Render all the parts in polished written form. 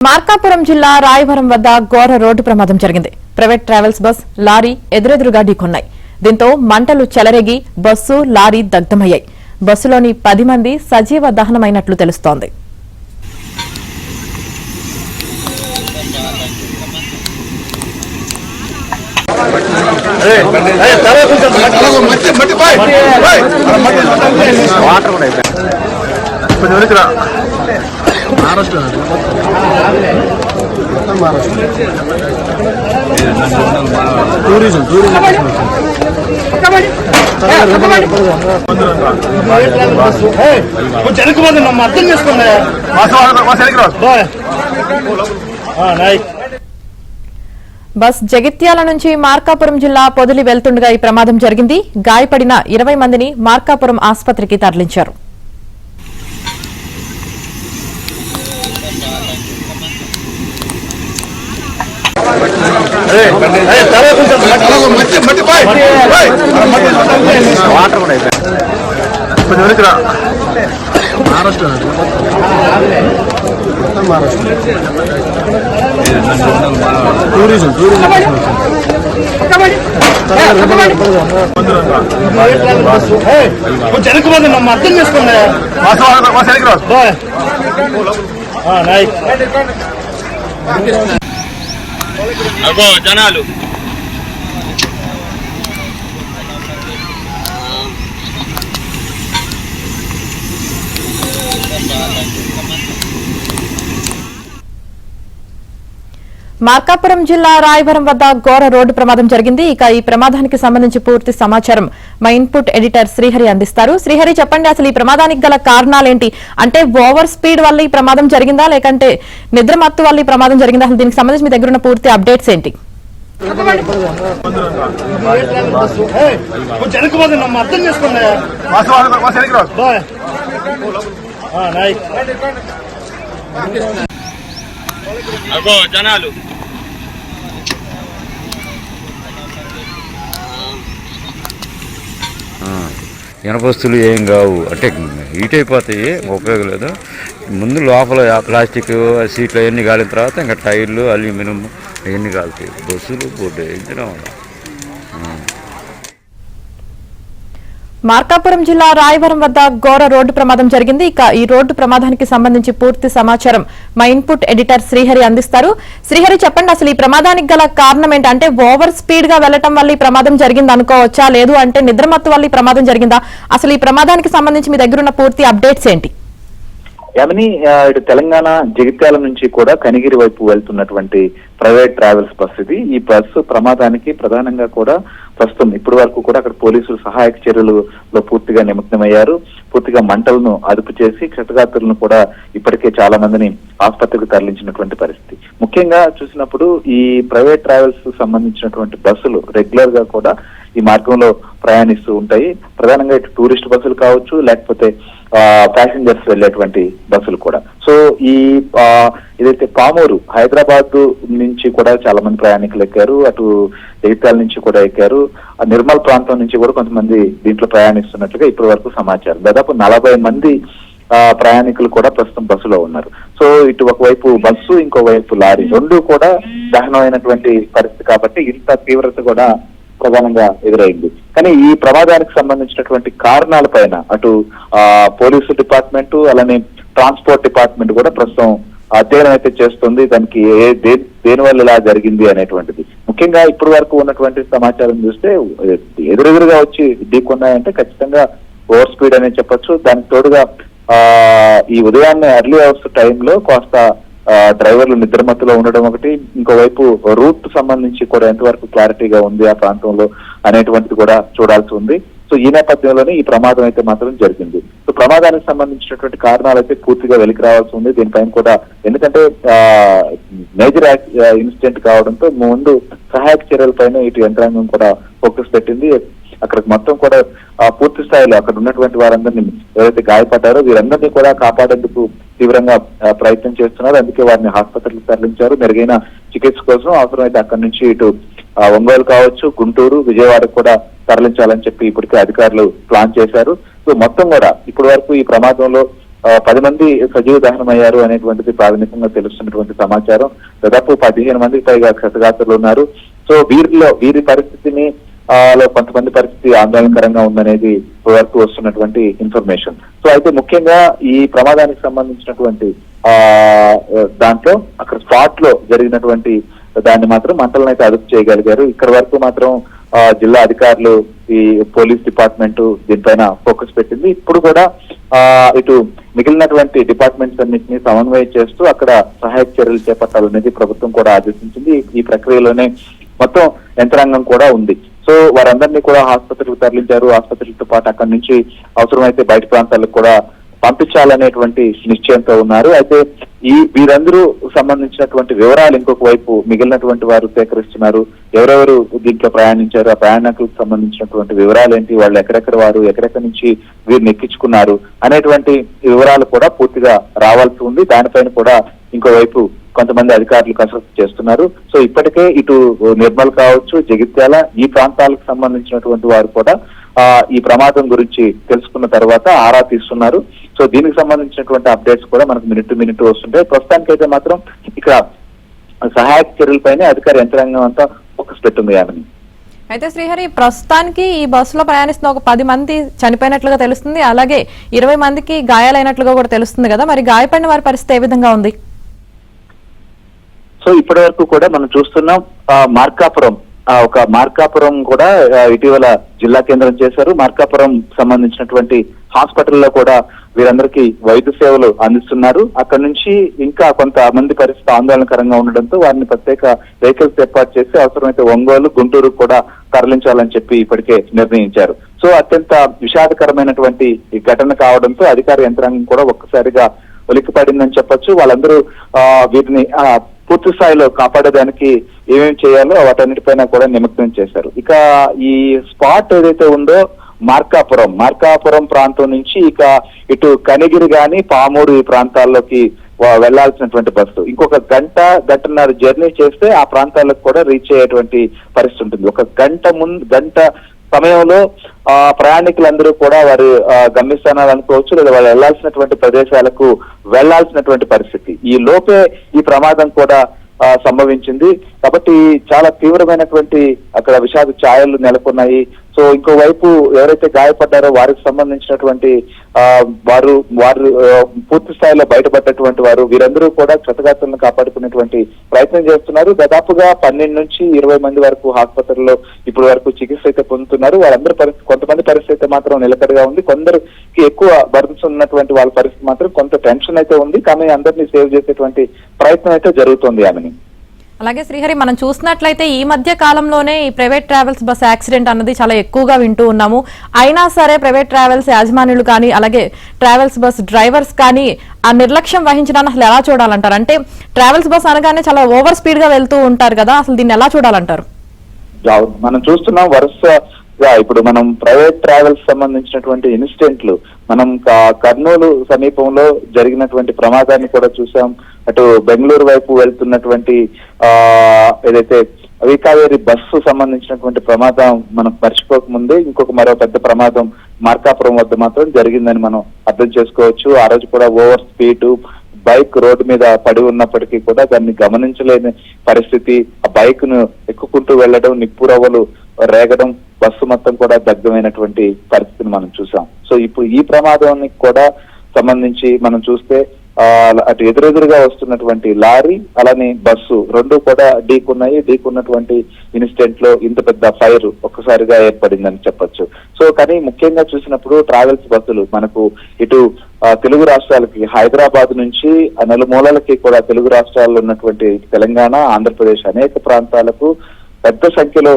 మార్కాపురం జిల్లా రాయవరం వద్ద ఘోర రోడ్డు ప్రమాదం జరిగింది. ప్రైవేట్ ట్రావెల్స్ బస్ లారీ ఎదురెదురుగా ఢీకొన్నాయి. దీంతో మంటలు చెలరేగి బస్సు లారీ దగ్ధమయ్యాయి. బస్సులోని 10 మంది సజీవ దహనమైనట్లు తెలుస్తోంది. టూరిజం అర్థం చేసుకోండి. బస్ జగిత్యాల నుంచి మార్కాపురం జిల్లా పొదిలి వెళ్తుండగా ఈ ప్రమాదం జరిగింది. గాయపడిన 20 మందిని మార్కాపురం ఆసుపత్రికి తరలించారు. టూరిజం అర్థం చేసుకోండి. జనాలు మార్కాపురం జిల్లా రాయవరం వద్ద ఘోర రోడ్డు ప్రమాదం జరిగింది. ఇక ఈ ప్రమాదానికి సంబంధించి పూర్తి సమాచారం మా ఇన్పుట్ ఎడిటర్ శ్రీహరి అందిస్తారు. శ్రీహరి, చెప్పండి, అసలు ఈ ప్రమాదానికి గల కారణాలేంటి? అంటే ఓవర్ స్పీడ్ వల్ల ఈ ప్రమాదం జరిగిందా, లేకంటే నిద్రమత్తు వల్ల ఈ ప్రమాదం జరిగిందా? అసలు దీనికి సంబంధించి మీ దగ్గర ఉన్న పూర్తి అప్డేట్స్ ఏంటి? అర్థం చేసుకోండి. జనాలు ఇనపస్తులు ఏం కావు, అంటే హీట్ అయిపోతాయి, ఉపయోగం లేదు. ముందు లోపల ప్లాస్టిక్ సీట్లు అవన్నీ కాలిన తర్వాత ఇంకా టైర్లు అల్యూమినియం అవన్నీ కాలుతాయి. బస్సులు బోర్డు ఇంజన్. మార్కాపురం జిల్లా రాయవరం వద్ద ఘోర రోడ్డు ప్రమాదం జరిగింది. ఇక ఈ రోడ్డు ప్రమాదానికి సంబంధించి పూర్తి సమాచారం మా ఇన్పుట్ ఎడిటర్ శ్రీహరి అందిస్తారు. శ్రీహరి, చెప్పండి, అసలు ఈ ప్రమాదానికి గల కారణం ఏంటి? అంటే ఓవర్ స్పీడ్ గా వెళ్లటం వల్ల ఈ ప్రమాదం జరిగింది అనుకోవచ్చా, లేదు అంటే నిద్రమత్తు వల్ల ఈ ప్రమాదం జరిగిందా? అసలు ఈ ప్రమాదానికి సంబంధించి మీ దగ్గర ఉన్న పూర్తి అప్డేట్స్ ఏంటి? యామిని, ఇటు తెలంగాణ జగిత్యాల నుంచి కూడా కనిగిరి వైపు వెళ్తున్నటువంటి ప్రైవేట్ ట్రావెల్స్ బస్సు ఇది. ఈ బస్సు ప్రమాదానికి ప్రధానంగా కూడా ప్రస్తుతం ఇప్పటి వరకు కూడా అక్కడ పోలీసులు సహాయక చర్యలలో పూర్తిగా నిమగ్నమయ్యారు. పూర్తిగా మంటలను అదుపు చేసి క్షతగాత్రులను కూడా ఇప్పటికే చాలా మందిని ఆసుపత్రికి తరలించినటువంటి పరిస్థితి. ముఖ్యంగా చూసినప్పుడు ఈ ప్రైవేట్ ట్రావెల్స్ సంబంధించినటువంటి బస్సులు రెగ్యులర్ గా కూడా ఈ మార్గంలో ప్రయాణిస్తూ ఉంటాయి. ప్రధానంగా ఇటు టూరిస్ట్ బస్సులు కావచ్చు, లేకపోతే ప్యాసింజర్స్ వెళ్లేటువంటి బస్సులు కూడా. సో ఈ ఏదైతే పామూరు హైదరాబాద్ నుంచి కూడా చాలా మంది ప్రయాణికులు ఎక్కారు, అటు జగిత్యాల నుంచి కూడా ఎక్కారు, నిర్మల్ ప్రాంతం నుంచి కూడా కొంతమంది దీంట్లో ప్రయాణిస్తున్నట్లుగా ఇప్పటి వరకు సమాచారం. దాదాపు 40 మంది ప్రయాణికులు కూడా ప్రస్తుతం బస్సులో ఉన్నారు. సో ఇటు ఒకవైపు బస్సు, ఇంకోవైపు లారీ, రెండు కూడా దహనమైనటువంటి పరిస్థితి కాబట్టి ఇంత తీవ్రత కూడా ప్రధానంగా ఎదురైంది. కానీ ఈ ప్రమాదానికి సంబంధించినటువంటి కారణాలపైన అటు పోలీసు డిపార్ట్మెంట్, అలానే ట్రాన్స్పోర్ట్ డిపార్ట్మెంట్ కూడా ప్రస్తుతం అధ్యయనం అయితే చేస్తుంది. దానికి దేని వల్ల ఇలా జరిగింది అనేటువంటిది. ముఖ్యంగా ఇప్పటి వరకు ఉన్నటువంటి సమాచారం చూస్తే ఎదురెదురుగా వచ్చి ఢీకొన్నాయంటే ఖచ్చితంగా ఓవర్ స్పీడ్ అనే చెప్పొచ్చు. దానికి తోడుగా ఈ ఉదయాన్నే ఎర్లీ అవర్స్ టైంలో కాస్త డ్రైవర్లు నిద్రమత్తులో ఉండడం ఒకటి, ఇంకోవైపు రూట్ సంబంధించి కూడా ఎంతవరకు క్లారిటీగా ఉంది ఆ ప్రాంతంలో అనేటువంటిది కూడా చూడాల్సి ఉంది. సో ఈ నేపథ్యంలోనే ఈ ప్రమాదం అయితే మాత్రం జరిగింది. సో ప్రమాదానికి సంబంధించినటువంటి కారణాలు అయితే పూర్తిగా వెలికి రావాల్సి ఉంది. దీనిపైన కూడా ఎందుకంటే మేజర్ ఇన్సిడెంట్ కావడంతో ముందు సహాయక చర్యలపైన ఇటు యంత్రాంగం కూడా ఫోకస్ పెట్టింది. అక్కడికి మొత్తం కూడా పూర్తి స్థాయిలో అక్కడ ఉన్నటువంటి వారందరినీ, ఎవరైతే గాయపడ్డారో వీరందరినీ కూడా కాపాడేందుకు తీవ్రంగా ప్రయత్నం చేస్తున్నారు. అందుకే వారిని ఆసుపత్రికి తరలించారు. మెరుగైన చికిత్స కోసం అవసరమైతే అక్కడి నుంచి ఇటు ఒంగోలు కావచ్చు, గుంటూరు, విజయవాడకు కూడా తరలించాలని చెప్పి ఇప్పటికే అధికారులు ప్లాన్ చేశారు. సో మొత్తం కూడా ఇప్పటి వరకు ఈ ప్రమాదంలో 10 మంది సజీవ దహనమయ్యారు అనేటువంటిది ప్రాథమికంగా తెలుస్తున్నటువంటి సమాచారం. దాదాపు 15 మందికి పైగా క్షతగాత్రులు ఉన్నారు. సో వీరి పరిస్థితిని లో కొంతమంది పరిస్థితి ఆందోళనకరంగా ఉందనేది వరకు వస్తున్నటువంటి ఇన్ఫర్మేషన్. సో అయితే ముఖ్యంగా ఈ ప్రమాదానికి సంబంధించినటువంటి దాంట్లో అక్కడ స్పాట్ లో జరిగినటువంటి దాన్ని మాత్రం మంటలను అయితే అదుపు చేయగలిగారు. ఇక్కడ వరకు మాత్రం జిల్లా అధికారులు, ఈ పోలీస్ డిపార్ట్మెంట్ దీనిపైన ఫోకస్ పెట్టింది. ఇప్పుడు కూడా ఇటు మిగిలినటువంటి డిపార్ట్మెంట్స్ అన్నింటినీ సమన్వయం చేస్తూ అక్కడ సహాయక చర్యలు చేపట్టాలనేది ప్రభుత్వం కూడా ఆదేశించింది. ఈ ప్రక్రియలోనే మొత్తం యంత్రాంగం కూడా ఉంది. సో వారందరినీ కూడా ఆసుపత్రికి తరలించారు. ఆసుపత్రితో పాటు అక్కడి నుంచి అవసరమైతే బయట ప్రాంతాలకు కూడా పంపించాలనేటువంటి నిశ్చయంతో ఉన్నారు. అయితే వీరందరూ సంబంధించినటువంటి వివరాలు ఇంకొక వైపు మిగిలినటువంటి వారు సేకరిస్తున్నారు. ఎవరెవరు దీంట్లో ప్రయాణించారు, ఆ ప్రయాణికులకు సంబంధించినటువంటి వివరాలు ఏంటి, వాళ్ళు ఎక్కడెక్కడ వారు ఎక్కడెక్కడి నుంచి వీరిని ఎక్కించుకున్నారు అనేటువంటి వివరాలు కూడా పూర్తిగా రావాల్సి ఉంది. దానిపైన కూడా ఇంకోవైపు కొంతమంది అధికారులు కసరత్తు చేస్తున్నారు. సో ఇప్పటికే ఇటు నిర్మల్ కావచ్చు, జగిత్యాల ఈ ప్రాంతాలకు సంబంధించినటువంటి వారు కూడా ఈ ప్రమాదం గురించి తెలుసుకున్న తర్వాత ఆరా తీస్తున్నారు. సో దీనికి సంబంధించినటువంటి అప్డేట్స్ కూడా మనకు మినిట్ టు మినిట్ వస్తుంటాయి. ప్రస్తుతానికైతే మాత్రం ఇక్కడ సహాయక చర్యలపైనే అధికార యంత్రాంగం అంతా ఫోకస్ పెట్టింది. ఆమెని అయితే శ్రీహరి, ప్రస్తుతానికి ఈ బస్సులో ప్రయాణిస్తున్న ఒక 10 మంది చనిపోయినట్లుగా తెలుస్తుంది, అలాగే 20 మందికి గాయాలైనట్లుగా కూడా తెలుస్తుంది కదా, మరి గాయపడిన వారి పరిస్థితి ఏ విధంగా ఉంది? సో ఇప్పటి వరకు కూడా మనం చూస్తున్నాం మార్కాపురం కూడా ఇటీవల జిల్లా కేంద్రం చేశారు. మార్కాపురం సంబంధించినటువంటి హాస్పిటల్లో కూడా వీరందరికీ వైద్య సేవలు అందిస్తున్నారు. అక్కడి నుంచి ఇంకా కొంతమంది పరిస్థితి ఆందోళనకరంగా ఉండడంతో వారిని ప్రత్యేక వెహికల్స్ ఏర్పాటు చేసి అవసరమైతే ఒంగోలు, గుంటూరు కూడా తరలించాలని చెప్పి ఇప్పటికే నిర్ణయించారు. సో అత్యంత విషాదకరమైనటువంటి ఈ ఘటన కావడంతో అధికార యంత్రాంగం కూడా ఒక్కసారిగా ఉలిక్కిపడిందని చెప్పొచ్చు. వాళ్ళందరూ వీటిని పూర్తి స్థాయిలో కాపాడేదానికి ఏమేమి చేయాలో వాటన్నిటిపైన కూడా నిమగ్నం చేశారు. ఇక ఈ స్పాట్ ఏదైతే ఉందో మార్కాపురం ప్రాంతం నుంచి ఇక ఇటు కనిగిరి గాని, పామూరు ఈ ప్రాంతాల్లోకి వెళ్లాల్సినటువంటి బస్సు ఇంకొక గంటన్నర జర్నీ చేస్తే ఆ ప్రాంతాలకు కూడా రీచ్ అయ్యేటువంటి పరిస్థితి ఉంటుంది. ఒక గంట సమయంలో ప్రయాణికులందరూ కూడా వారి గమ్యస్థానాలు అనుకోవచ్చు, లేదా వాళ్ళు వెళ్లాల్సినటువంటి ప్రదేశాలకు వెళ్లాల్సినటువంటి పరిస్థితి. ఈ లోపే ఈ ప్రమాదం కూడా సంభవించింది. కాబట్టి చాలా తీవ్రమైనటువంటి అక్కడ విషాద ఛాయలు నెలకొన్నాయి. సో ఇంకోవైపు ఎవరైతే గాయపడ్డారో వారికి సంబంధించినటువంటి వారు పూర్తి స్థాయిలో బయటపడ్డటువంటి వారు వీరందరూ కూడా క్షతగాత్రులను కాపాడుకునేటువంటి ప్రయత్నం చేస్తున్నారు. దాదాపుగా 12 నుంచి 20 మంది వరకు ఆసుపత్రుల్లో ఇప్పటి వరకు చికిత్స అయితే పొందుతున్నారు. వాళ్ళందరి పరిస్థితి, కొంతమంది పరిస్థితి మాత్రం నిలకడగా ఉంది. కొందరికి ఎక్కువ బర్న్స్ ఉన్నటువంటి వాళ్ళ పరిస్థితి మాత్రం కొంత టెన్షన్ అయితే ఉంది. కానీ అందరినీ సేవ్ చేసేటువంటి ప్రయత్నం అయితే జరుగుతుంది. ఆమెని అలాగే శ్రీహరి, మనం చూసినట్లయితే ఈ మధ్య కాలంలోనే ఈ ప్రైవేట్ ట్రావెల్స్ బస్ యాక్సిడెంట్ అన్నది చాలా ఎక్కువగా వింటూ ఉన్నాము. అయినా సరే ప్రైవేట్ ట్రావెల్స్ యాజమాన్యులు కానీ, అలాగే ట్రావెల్స్ బస్ డ్రైవర్స్ కానీ ఆ నిర్లక్ష్యం వహించడాన్ని అసలు ఎలా చూడాలంటారు? అంటే ట్రావెల్స్ బస్ అనగానే చాలా ఓవర్ స్పీడ్ గా వెళ్తూ ఉంటారు కదా, అసలు దీన్ని ఎలా చూడాలంటారు? మనం చూస్తున్నాం వరుసగా ఇప్పుడు మనం ప్రైవేట్ ట్రావెల్స్ సంబంధించినటువంటి ఇన్సిడెంట్లు మనం కర్నూలు సమీపంలో జరిగినటువంటి ప్రమాదాన్ని కూడా చూసాం. అటు బెంగళూరు వైపు వెళ్తున్నటువంటి ఏదైతే అవికావేరి బస్సు సంబంధించినటువంటి ప్రమాదం మనం మర్చిపోకముందే మరో పెద్ద ప్రమాదం మార్కాపురం వద్ద మాత్రం జరిగిందని మనం అర్థం చేసుకోవచ్చు. ఆ రోజు కూడా ఓవర్ స్పీడ్ బైక్ రోడ్డు మీద పడి ఉన్నప్పటికీ కూడా దాన్ని గమనించలేని పరిస్థితి. ఆ బైక్ ను ఎక్కుకుంటూ వెళ్లడం, నిప్పురవ్వలు రేగడం, బస్సు మొత్తం కూడా దగ్ధమైనటువంటి పరిస్థితిని మనం చూసాం. సో ఇప్పుడు ఈ ప్రమాదానికి కూడా సంబంధించి మనం చూస్తే అటు ఎదురెదురుగా వస్తున్నటువంటి లారీ అలానే బస్సు రెండు కూడా ఢీకున్నటువంటి ఇన్సిడెంట్ లో ఇంత పెద్ద ఫైర్ ఒక్కసారిగా ఏర్పడిందని చెప్పొచ్చు. సో కానీ ముఖ్యంగా చూసినప్పుడు ట్రావెల్స్ బస్సులు మనకు ఇటు తెలుగు రాష్ట్రాలకి హైదరాబాద్ నుంచి నలుమూలలకి కూడా తెలుగు రాష్ట్రాల్లో ఉన్నటువంటి తెలంగాణ, ఆంధ్రప్రదేశ్ అనేక ప్రాంతాలకు పెద్ద సంఖ్యలో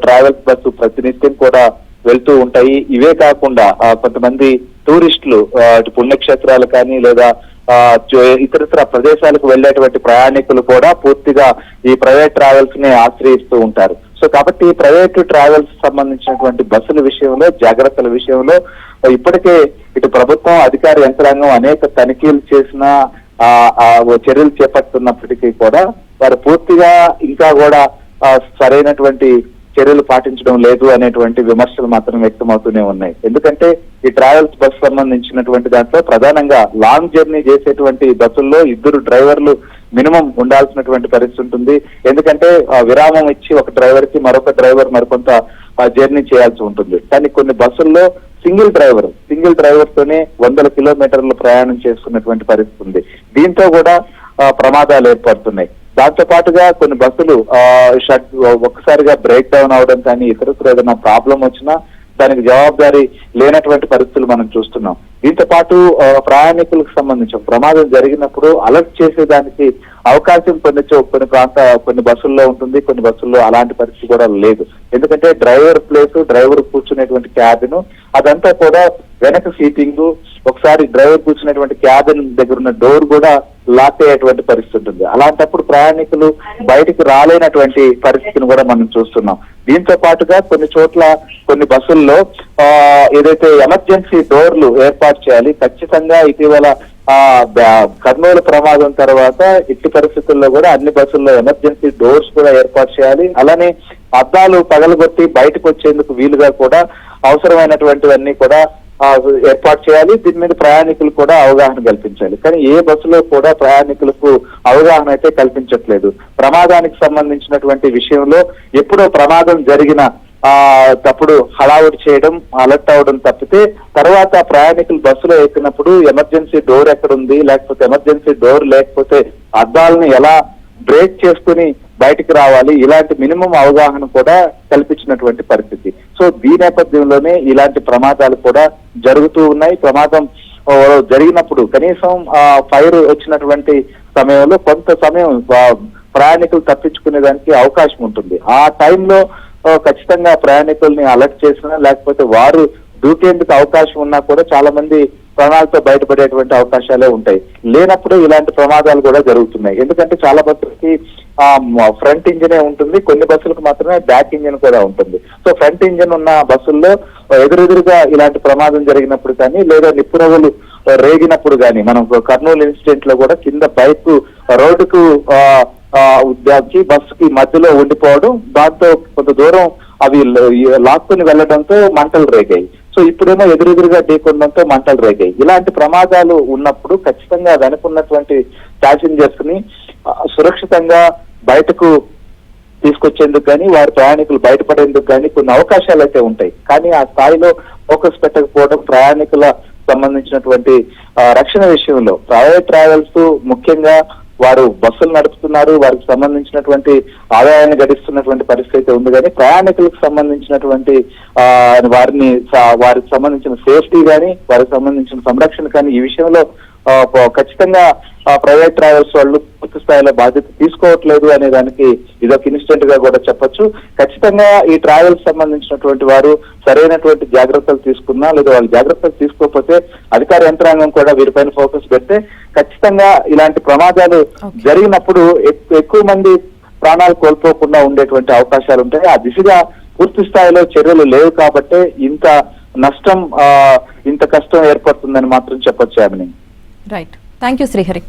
ట్రావెల్స్ బస్సు ప్రతినిత్యం కూడా వెళ్తూ ఉంటాయి. ఇవే కాకుండా కొంతమంది టూరిస్టులు పుణ్యక్షేత్రాలు కానీ లేదా ఇతరత్ర ప్రదేశాలకు వెళ్లేటువంటి ప్రయాణికులు కూడా పూర్తిగా ఈ ప్రైవేట్ ట్రావెల్స్ ని ఆశ్రయిస్తూ ఉంటారు. సో కాబట్టి ప్రైవేట్ ట్రావెల్స్ సంబంధించినటువంటి బస్సుల విషయంలో, జాగ్రత్తల విషయంలో ఇప్పటికే ఇటు ప్రభుత్వం, అధికార యంత్రాంగం అనేక తనిఖీలు చేసిన చర్యలు చేపడుతున్నప్పటికీ కూడా వారు పూర్తిగా ఇంకా కూడా సరైనటువంటి చర్యలు పాటించడం లేదు అనేటువంటి విమర్శలు మాత్రం వ్యక్తమవుతూనే ఉన్నాయి. ఎందుకంటే ఈ ట్రావెల్స్ బస్ సంబంధించినటువంటి దాంట్లో ప్రధానంగా లాంగ్ జర్నీ చేసేటువంటి బస్సుల్లో 2 డ్రైవర్లు మినిమం ఉండాల్సినటువంటి పరిస్థితి ఉంటుంది. ఎందుకంటే విరామం ఇచ్చి ఒక డ్రైవర్ కి మరొక డ్రైవర్ మరికొంత జర్నీ చేయాల్సి ఉంటుంది. కానీ కొన్ని బస్సుల్లో సింగిల్ డ్రైవర్ తోనే 100 కిలోమీటర్లు ప్రయాణం చేసుకున్నటువంటి పరిస్థితి ఉంది. దీంతో కూడా ప్రమాదాలు ఏర్పడుతున్నాయి. దాంతో పాటుగా కొన్ని బస్సులు ఒక్కసారిగా బ్రేక్ డౌన్ అవడం కానీ ఇతరత్ర ఏదైనా ప్రాబ్లం వచ్చినా దానికి జవాబారి లేనటువంటి పరిస్థితులు మనం చూస్తున్నాం. దీంతో పాటు ప్రయాణికులకు సంబంధించి ప్రమాదం జరిగినప్పుడు అలర్ట్ చేసేదానికి అవకాశం కొన్ని బస్సుల్లో ఉంటుంది, కొన్ని బస్సుల్లో అలాంటి పరిస్థితి కూడా లేదు. ఎందుకంటే డ్రైవర్ కూర్చునేటువంటి క్యాబిన్ అదంతా కూడా వెనక సీటింగ్, ఒకసారి డ్రైవర్ కూర్చునేటువంటి క్యాబిన్ దగ్గర ఉన్న డోర్ కూడా లాక్ అయ్యేటువంటి పరిస్థితి ఉంటుంది. అలాంటప్పుడు ప్రయాణికులు బయటికి రాలేనటువంటి పరిస్థితిని కూడా మనం చూస్తున్నాం. దీంతో పాటుగా కొన్ని బస్సుల్లో ఏదైతే ఎమర్జెన్సీ డోర్లు ఏర్పాటు చేయాలి. ఖచ్చితంగా ఇటీవల కర్నూలు ప్రమాదం తర్వాత ఇట్టి పరిస్థితుల్లో కూడా అన్ని బస్సుల్లో ఎమర్జెన్సీ డోర్స్ కూడా ఏర్పాటు చేయాలి. అలానే అద్దాలు పగలగొట్టి బయటకు వచ్చేందుకు వీలుగా కూడా అవసరమైనటువంటివన్నీ కూడా ఏర్పాటు చేయాలి. దీని మీద ప్రయాణికులు కూడా అవగాహన కల్పించాలి. కానీ ఏ బస్సులో కూడా ప్రయాణికులకు అవగాహన అయితే కల్పించట్లేదు. ప్రమాదానికి సంబంధించినటువంటి విషయంలో ఎప్పుడో ప్రమాదం జరిగిన తప్పుడు హడావుడి చేయడం, అలర్ట్ అవడం తప్పితే తర్వాత ప్రయాణికులు బస్సులో ఎక్కినప్పుడు ఎమర్జెన్సీ డోర్ ఎక్కడుంది, లేకపోతే ఎమర్జెన్సీ డోర్ లేకపోతే అద్దాలను ఎలా బ్రేక్ చేసుకుని బయటికి రావాలి, ఇలాంటి మినిమం అవగాహన కూడా కల్పించినటువంటి పరిస్థితి. సో ఈ నేపథ్యంలోనే ఇలాంటి ప్రమాదాలు కూడా జరుగుతూ ఉన్నాయి. ప్రమాదం జరిగినప్పుడు కనీసం ఫైర్ వచ్చినటువంటి సమయంలో కొంత సమయం ప్రయాణికులు తప్పించుకునే దానికి అవకాశం ఉంటుంది. ఆ టైంలో ఖచ్చితంగా ప్రయాణికుల్ని అలర్ట్ చేసినా లేకపోతే వారు దూకేందుకు అవకాశం ఉన్నా కూడా చాలా మంది ప్రాణాలతో బయటపడేటువంటి అవకాశాలే ఉంటాయి. లేనప్పుడు ఇలాంటి ప్రమాదాలు కూడా జరుగుతున్నాయి. ఎందుకంటే చాలా బస్సులకి ఫ్రంట్ ఇంజినే ఉంటుంది, కొన్ని బస్సులకు మాత్రమే బ్యాక్ ఇంజిన్ కూడా ఉంటుంది. సో ఫ్రంట్ ఇంజిన్ ఉన్న బస్సుల్లో ఎదురెదురుగా ఇలాంటి ప్రమాదం జరిగినప్పుడు కానీ లేదా నిప్పురవ్వలు రేగినప్పుడు కానీ, మనం కర్నూలు ఇన్సిడెంట్ లో కూడా కింద బైక్ రోడ్డుకు బస్సుకి మధ్యలో ఉండిపోవడం, దాంతో కొంత దూరం అవి లాక్కుని వెళ్లడంతో మంటలు రేగాయి. సో ఇప్పుడేమో ఎదురెదురుగా ఢీకొనడంతో మంటలు రేగాయి. ఇలాంటి ప్రమాదాలు ఉన్నప్పుడు ఖచ్చితంగా వెనుకున్నటువంటి ప్యాసింజర్స్ ని సురక్షితంగా బయటకు తీసుకొచ్చేందుకు కానీ వారి ప్రయాణికులు బయటపడేందుకు కానీ కొన్ని అవకాశాలు అయితే ఉంటాయి. కానీ ఆ స్థాయిలో ఫోకస్ పెట్టకపోవడం, ప్రయాణికుల సంబంధించినటువంటి రక్షణ విషయంలో ప్రైవేట్ ట్రావెల్స్ ముఖ్యంగా వారు బస్సులు నడుపుతున్నారు, వారికి సంబంధించినటువంటి ఆదాయాన్ని గడిస్తున్నటువంటి పరిస్థితి ఉంది. కానీ ప్రయాణికులకు సంబంధించినటువంటి వారికి సంబంధించిన సేఫ్టీ కానీ వారికి సంబంధించిన సంరక్షణ కానీ ఈ విషయంలో ఖచ్చితంగా ప్రైవేట్ ట్రావెల్స్ వాళ్ళు పూర్తి స్థాయిలో బాధ్యత తీసుకోవట్లేదు అనే దానికి ఇదొక ఇన్సిడెంట్ గా కూడా చెప్పొచ్చు. ఖచ్చితంగా ఈ ట్రావెల్స్ సంబంధించినటువంటి వారు సరైనటువంటి జాగ్రత్తలు తీసుకున్నా లేదా వాళ్ళు జాగ్రత్తలు తీసుకోకపోతే అధికార యంత్రాంగం కూడా వీరిపైన ఫోకస్ పెడితే ఖచ్చితంగా ఇలాంటి ప్రమాదాలు జరిగినప్పుడు ఎక్కువ మంది ప్రాణాలు కోల్పోకుండా ఉండేటువంటి అవకాశాలు ఉంటాయి. ఆ దిశగా పూర్తి స్థాయిలో చర్యలు లేవు కాబట్టే ఇంత నష్టం ఇంత కష్టం ఏర్పడుతుందని మాత్రం చెప్పొచ్చు. Right, thank you Srihari.